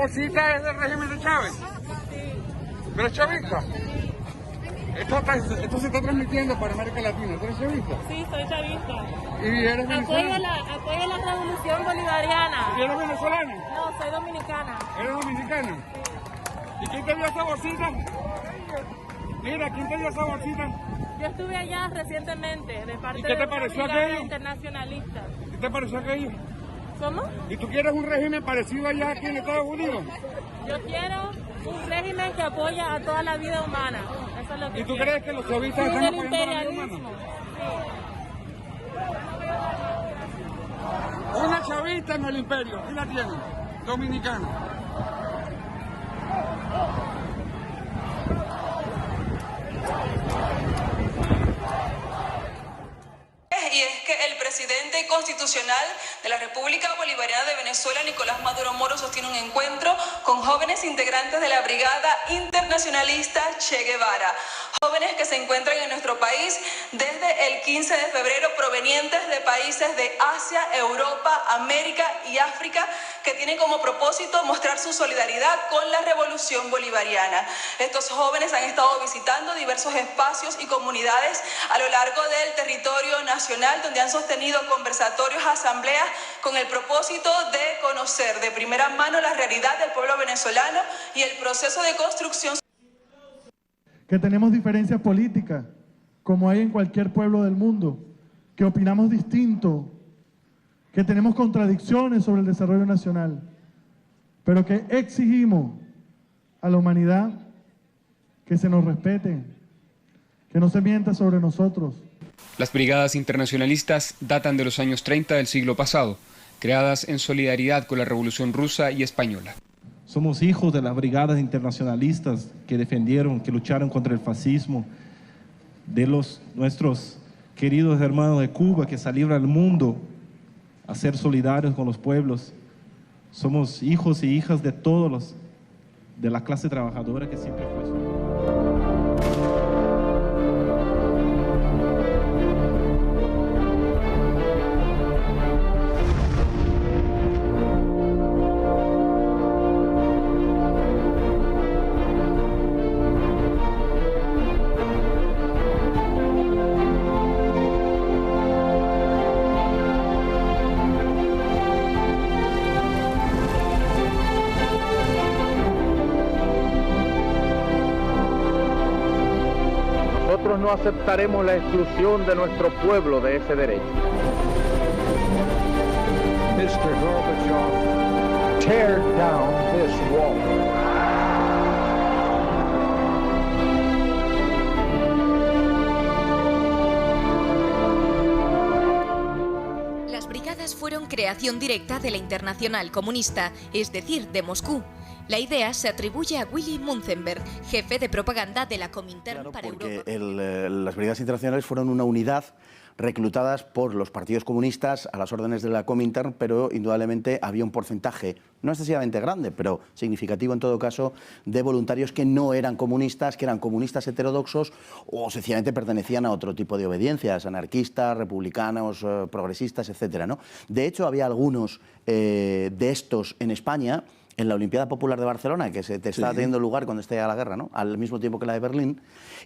bolsita es del régimen de Chávez? ¿Pero es chavista? Esto se está transmitiendo para América Latina. ¿Tú eres chavista? Sí, soy chavista. ¿Y eres venezolana? Apoyo la revolución bolivariana. ¿Y eres venezolana? No, soy dominicana. ¿Eres dominicana? Sí. ¿Y quién te dio esa bolsita? Mira, ¿quién te dio esa bolsita? Yo estuve allá recientemente de parte ¿Y qué te de una pareció brigada aquello? internacionalista. ¿Qué te pareció aquello? ¿Cómo? ¿Y tú quieres un régimen parecido allá aquí en Estados Unidos? Yo quiero un régimen que apoya a toda la vida humana. Eso es lo que ¿Y tú quiero. crees que los chavistas Fin están del apoyando a la vida imperialismo. humana? Sí. Una chavista en el imperio, aquí la tienen, dominicana. Y es que el presidente constitucional de la República Bolivariana de Venezuela, Nicolás Maduro Moro, sostiene un encuentro con jóvenes integrantes de la Brigada Internacionalista Che Guevara. Jóvenes que se encuentran en nuestro país desde el 15 de febrero, provenientes de países de Asia, Europa, América y África, que tienen como propósito mostrar su solidaridad con la revolución bolivariana. Estos jóvenes han estado visitando diversos espacios y comunidades a lo largo del territorio nacional, donde han sostenido conversatorios, asambleas, con el propósito de conocer de primera mano la realidad del pueblo venezolano y el proceso de construcción. Que tenemos diferencias políticas, como hay en cualquier pueblo del mundo, que opinamos distinto, que tenemos contradicciones sobre el desarrollo nacional, pero que exigimos a la humanidad que se nos respete, que no se mienta sobre nosotros. Las brigadas internacionalistas datan de los años 30 del siglo pasado, creadas en solidaridad con la Revolución Rusa y Española. Somos hijos de las brigadas internacionalistas que defendieron, que lucharon contra el fascismo, de nuestros queridos hermanos de Cuba que salieron al mundo a ser solidarios con los pueblos. Somos hijos y hijas de todos de la clase trabajadora que siempre fue. Nosotros no aceptaremos la exclusión de nuestro pueblo de ese derecho. Mr. Gorbachev, tear down this wall. Las brigadas fueron creación directa de la Internacional Comunista, es decir, de Moscú. La idea se atribuye a Willy Munzenberg, jefe de propaganda de la Comintern para Europa. Las brigadas internacionales fueron una unidad reclutadas por los partidos comunistas a las órdenes de la Comintern, pero indudablemente había un porcentaje, no excesivamente grande, pero significativo en todo caso, de voluntarios que no eran comunistas, que eran comunistas heterodoxos o sencillamente pertenecían a otro tipo de obediencias, anarquistas, republicanos, progresistas, etcétera, ¿no? De hecho, había algunos de estos en España, en la Olimpiada Popular de Barcelona, que se está teniendo lugar cuando estalla la guerra, ¿no? Al mismo tiempo que la de Berlín,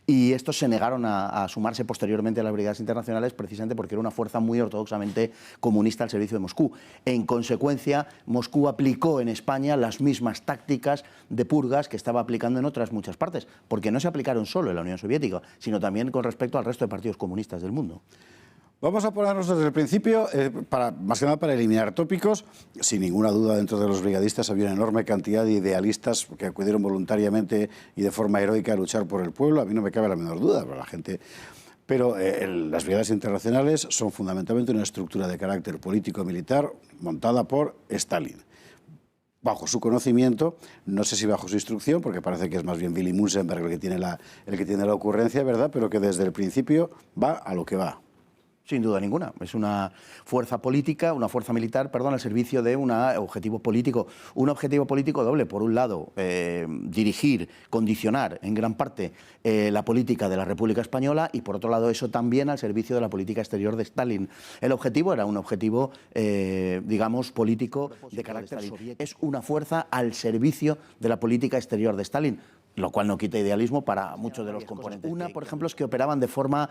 y estos se negaron a sumarse posteriormente a las brigadas internacionales precisamente porque era una fuerza muy ortodoxamente comunista al servicio de Moscú. En consecuencia, Moscú aplicó en España las mismas tácticas de purgas que estaba aplicando en otras muchas partes, porque no se aplicaron solo en la Unión Soviética, sino también con respecto al resto de partidos comunistas del mundo. Vamos a ponernos desde el principio, más que nada para eliminar tópicos. Sin ninguna duda, dentro de los brigadistas había una enorme cantidad de idealistas que acudieron voluntariamente y de forma heroica a luchar por el pueblo. A mí no me cabe la menor duda, pero la gente... Pero las brigadas internacionales son fundamentalmente una estructura de carácter político-militar montada por Stalin. Bajo su conocimiento, no sé si bajo su instrucción, porque parece que es más bien Willy Munzenberg el que tiene la ocurrencia, ¿verdad? Pero que desde el principio va a lo que va. Sin duda ninguna. Es una fuerza política, una fuerza militar, perdón, al servicio de un objetivo político. Un objetivo político doble. Por un lado, dirigir, condicionar en gran parte la política de la República Española y por otro lado eso también al servicio de la política exterior de Stalin. El objetivo era un objetivo, digamos, político de carácter soviético. Es una fuerza al servicio de la política exterior de Stalin, lo cual no quita idealismo para muchos de los componentes. Una, por ejemplo, es que operaban de forma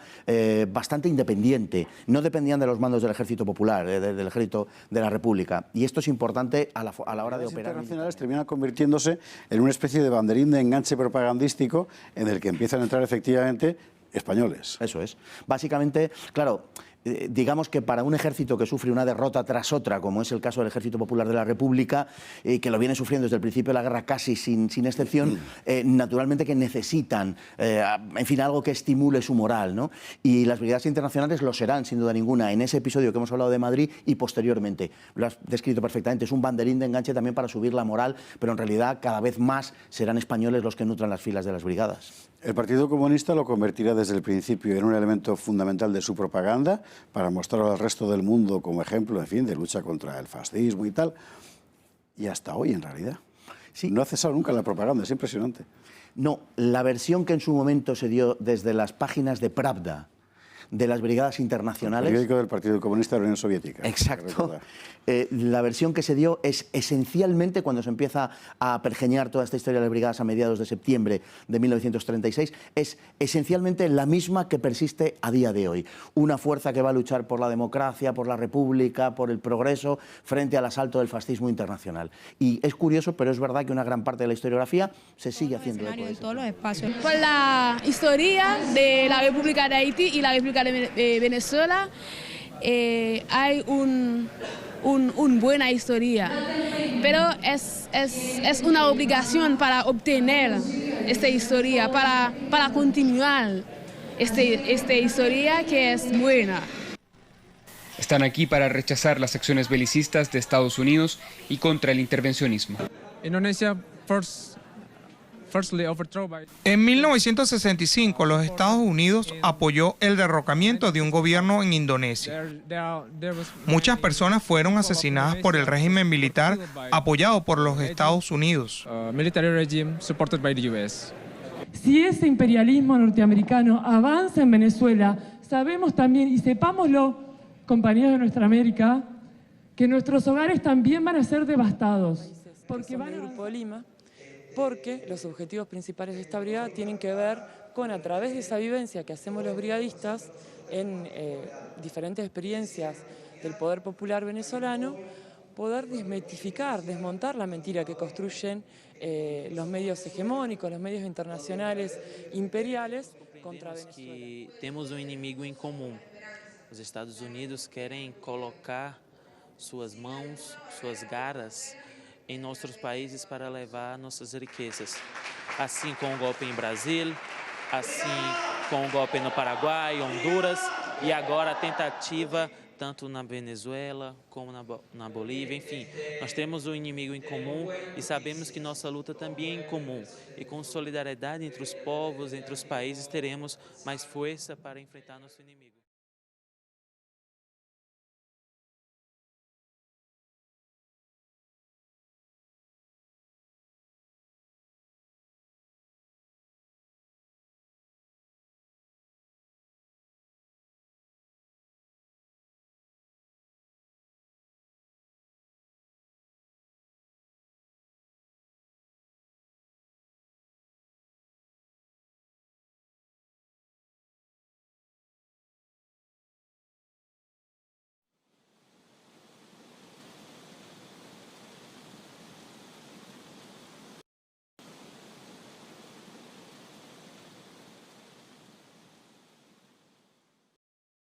bastante independiente, no dependían de los mandos del Ejército Popular, del Ejército de la República. Y esto es importante a la hora de operar. Los internacionales terminan convirtiéndose en una especie de banderín de enganche propagandístico en el que empiezan a entrar efectivamente españoles. Eso es. Básicamente, claro, digamos que para un ejército que sufre una derrota tras otra, como es el caso del Ejército Popular de la República, que lo viene sufriendo desde el principio de la guerra casi sin excepción, naturalmente que necesitan, en fin, algo que estimule su moral, ¿no? Y las brigadas internacionales lo serán, sin duda ninguna, en ese episodio que hemos hablado de Madrid y posteriormente. Lo has descrito perfectamente, es un banderín de enganche también para subir la moral, pero en realidad cada vez más serán españoles los que nutran las filas de las brigadas. El Partido Comunista lo convertirá desde el principio en un elemento fundamental de su propaganda para mostrar al resto del mundo como ejemplo, en fin, de lucha contra el fascismo y tal. Y hasta hoy, en realidad. Sí. No ha cesado nunca la propaganda, es impresionante. No, la versión que en su momento se dio desde las páginas de Pravda, de las brigadas internacionales... El periódico del Partido Comunista de la Unión Soviética. Exacto. La versión que se dio es esencialmente, cuando se empieza a pergeñar toda esta historia de las brigadas a mediados de septiembre de 1936, es esencialmente la misma que persiste a día de hoy. Una fuerza que va a luchar por la democracia, por la república, por el progreso, frente al asalto del fascismo internacional. Y es curioso, pero es verdad que una gran parte de la historiografía se sigue haciendo eco de en todos los espacios. Por la historia de la República de Haití y la República de Venezuela, hay una buena historia, pero es una obligación para obtener esta historia, para continuar esta historia que es buena. Están aquí para rechazar las acciones belicistas de Estados Unidos y contra el intervencionismo. Indonesia En 1965, los Estados Unidos apoyó el derrocamiento de un gobierno en Indonesia. Muchas personas fueron asesinadas por el régimen militar apoyado por los Estados Unidos. Si ese imperialismo norteamericano avanza en Venezuela, sabemos también, y sepámoslo, compañeros de nuestra América, que nuestros hogares también van a ser devastados. Porque van a... Grupo de Lima, porque los objetivos principales de esta brigada tienen que ver con, a través de esa vivencia que hacemos los brigadistas en diferentes experiencias del poder popular venezolano, poder desmitificar, desmontar la mentira que construyen los medios hegemónicos, los medios internacionales imperiales contra Venezuela. Que temos um inimigo em comum. Os Estados Unidos querem colocar suas mãos, suas garras em nossos países para levar nossas riquezas. Assim com o golpe em Brasil, assim com o golpe no Paraguai, Honduras e agora a tentativa tanto na Venezuela como na Bolívia, enfim, nós temos um inimigo em comum e sabemos que nossa luta também é em comum. E com solidariedade entre os povos, entre os países, teremos mais força para enfrentar nosso inimigo.